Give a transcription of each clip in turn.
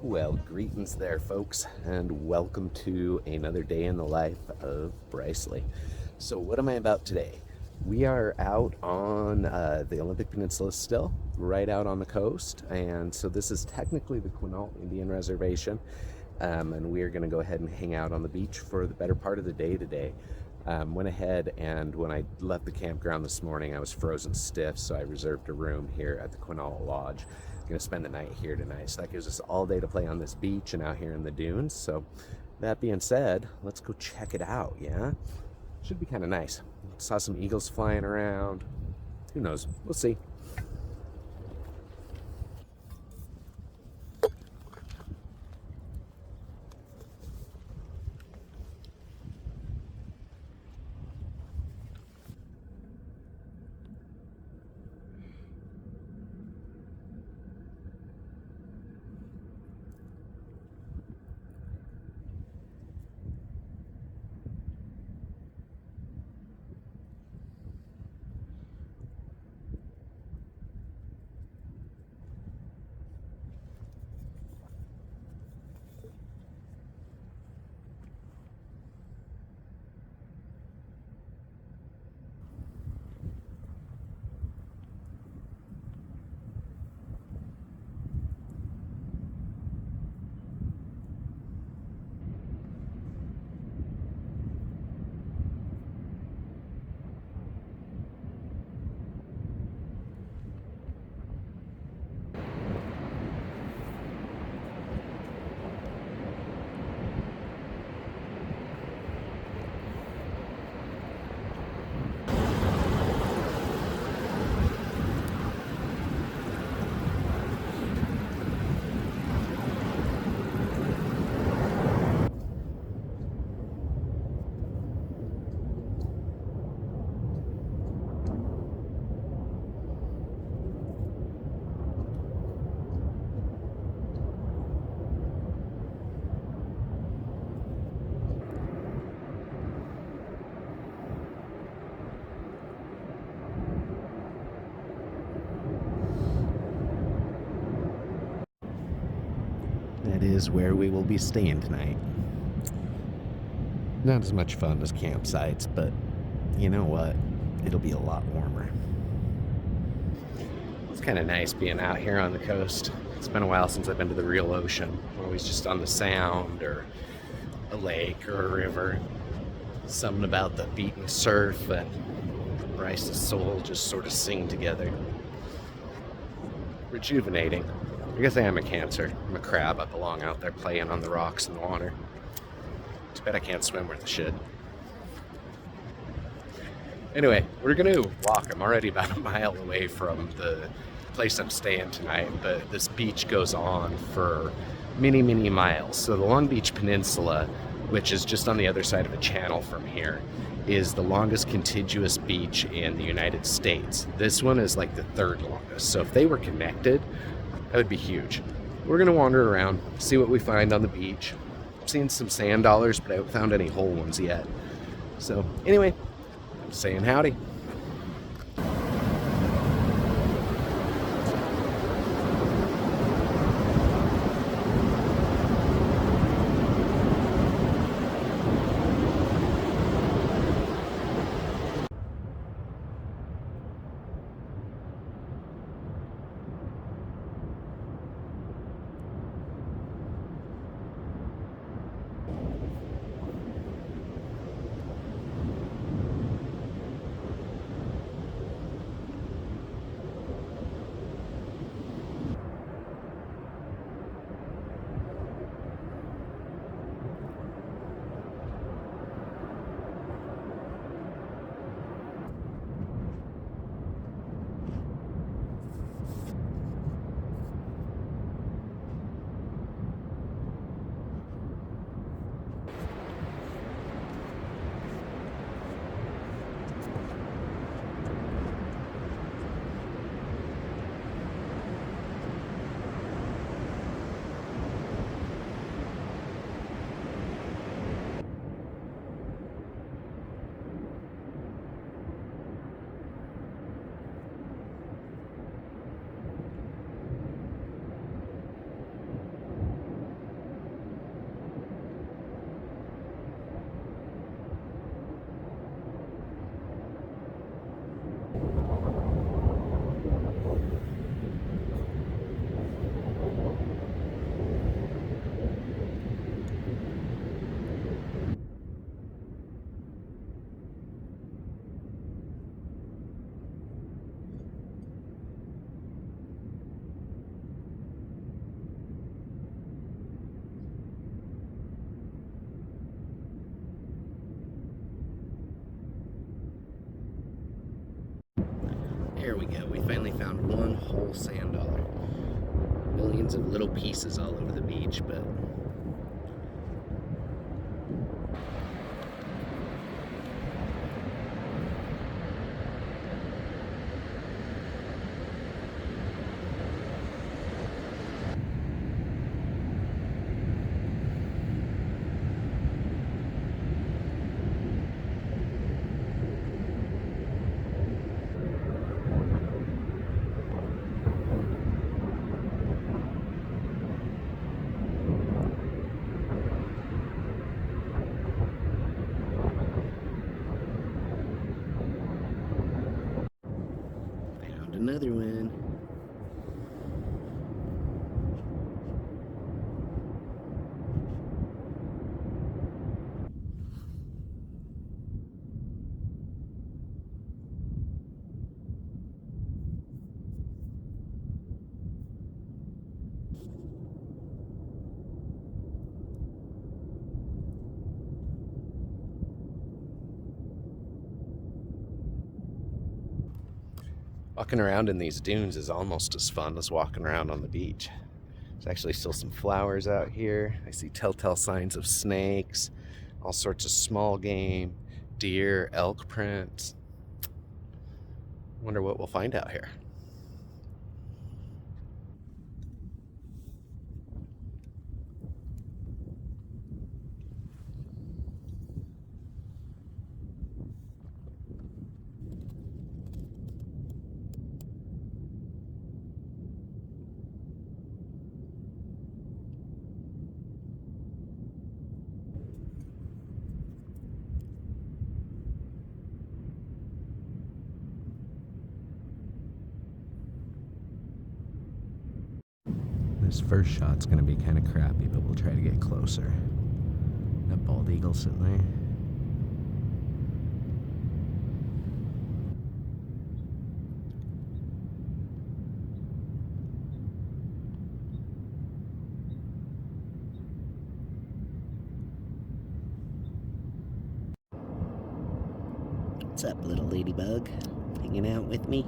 Well, greetings there, folks, and welcome to another day in the life of Bryceley. So, what am I about today? We are out on the Olympic Peninsula still, right out on the coast, and so this is technically the Quinault Indian Reservation, and we are going to go ahead and hang out on the beach for the better part of the day today. Went ahead and when I left the campground this morning, I was frozen stiff, so I reserved a room here at the Quinault Lodge. Going to spend the night here tonight, so that gives us all day to play on this beach and out here in the dunes. So that being said, let's go check it out. Yeah, should be kind of nice. Saw some eagles flying around. Who knows? We'll see. That is where we will be staying tonight. Not as much fun as campsites, but you know what? It'll be a lot warmer. It's kind of nice being out here on the coast. It's been a while since I've been to the real ocean. Always just on the sound or a lake or a river. Something about the beat and surf and Bryce's soul just sort of sing together. Rejuvenating. I guess I am a Cancer. I'm a crab. I belong out there playing on the rocks in the water. Too bad I can't swim worth a shit. Anyway, we're gonna walk. I'm already about a mile away from the place I'm staying tonight, but this beach goes on for many, many miles. So the Long Beach Peninsula, which is just on the other side of a channel from here, is the longest contiguous beach in the United States. This one is like the third longest. So if they were connected, that would be huge. We're gonna wander around, see what we find on the beach. I've seen some sand dollars, but I haven't found any whole ones yet. So anyway, I'm saying howdy. There we go. We finally found one whole sand dollar. Millions of little pieces all over the beach, but found another one. Walking around in these dunes is almost as fun as walking around on the beach. There's actually still some flowers out here. I see telltale signs of snakes, all sorts of small game, deer, elk prints. Wonder what we'll find out here. This first shot's gonna be kind of crappy, but we'll try to get closer. That bald eagle sitting there. What's up, little ladybug? Hanging out with me?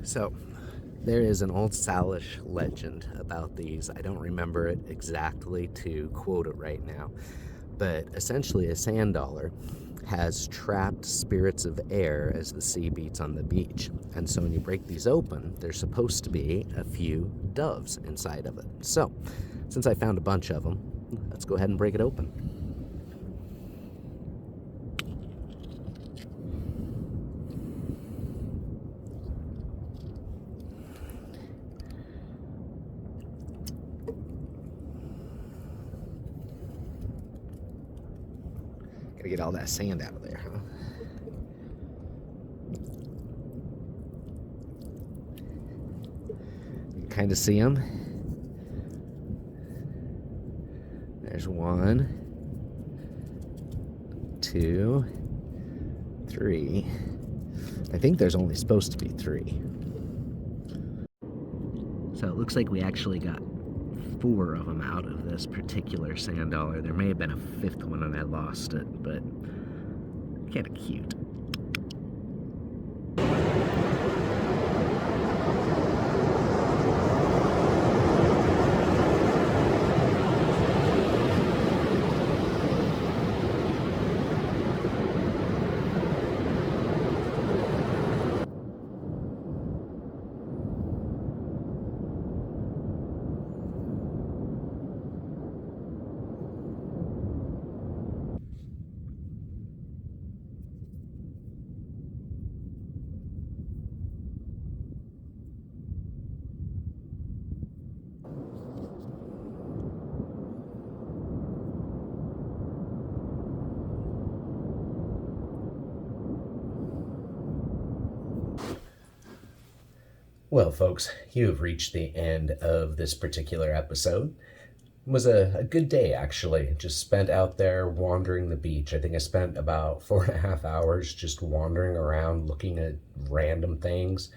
So, there is an old Salish legend about these. I don't remember it exactly to quote it right now, but essentially a sand dollar has trapped spirits of air as the sea beats on the beach. And so when you break these open, there's supposed to be a few doves inside of it. So, since I found a bunch of them, let's go ahead and break it open. Gotta get all that sand out of there, huh? You can kind of see them. There's 1, 2, 3. I think there's only supposed to be 3. So it looks like we actually got 4 of them out of this particular sand dollar. There may have been a 5th one and I lost it, but kind of cute. Well, folks, you have reached the end of this particular episode. It was a good day, actually. Just spent out there wandering the beach. I think I spent about 4.5 hours just wandering around looking at random things,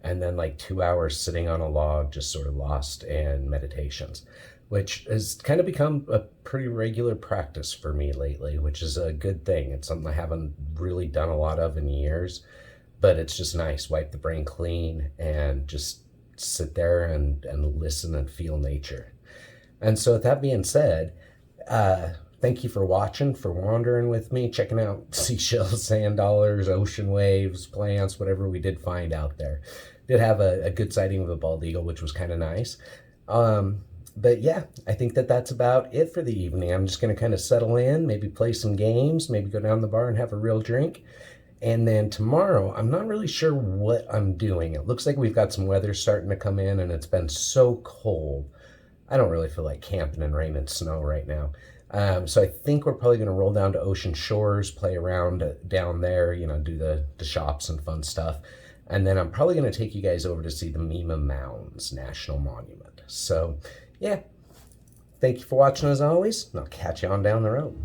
and then like 2 hours sitting on a log just sort of lost in meditations. which has kind of become a pretty regular practice for me lately, which is a good thing. It's something I haven't really done a lot of in years, but it's just nice. Wipe the brain clean and just sit there and listen and feel nature. And so, with that being said, thank you for watching, for wandering with me, checking out seashells, sand dollars, ocean waves, plants, whatever we did find out there. Did have a good sighting of a bald eagle, which was kind of nice. But yeah, I think that's about it for the evening. I'm just going to kind of settle in, maybe play some games, maybe go down to the bar and have a real drink. And then tomorrow, I'm not really sure what I'm doing. It looks like we've got some weather starting to come in, and it's been so cold. I don't really feel like camping in rain and snow right now. So I think we're probably going to roll down to Ocean Shores, play around down there, do the shops and fun stuff. And then I'm probably going to take you guys over to see the Mima Mounds National Monument. So, yeah, thank you for watching as always, and I'll catch you on down the road.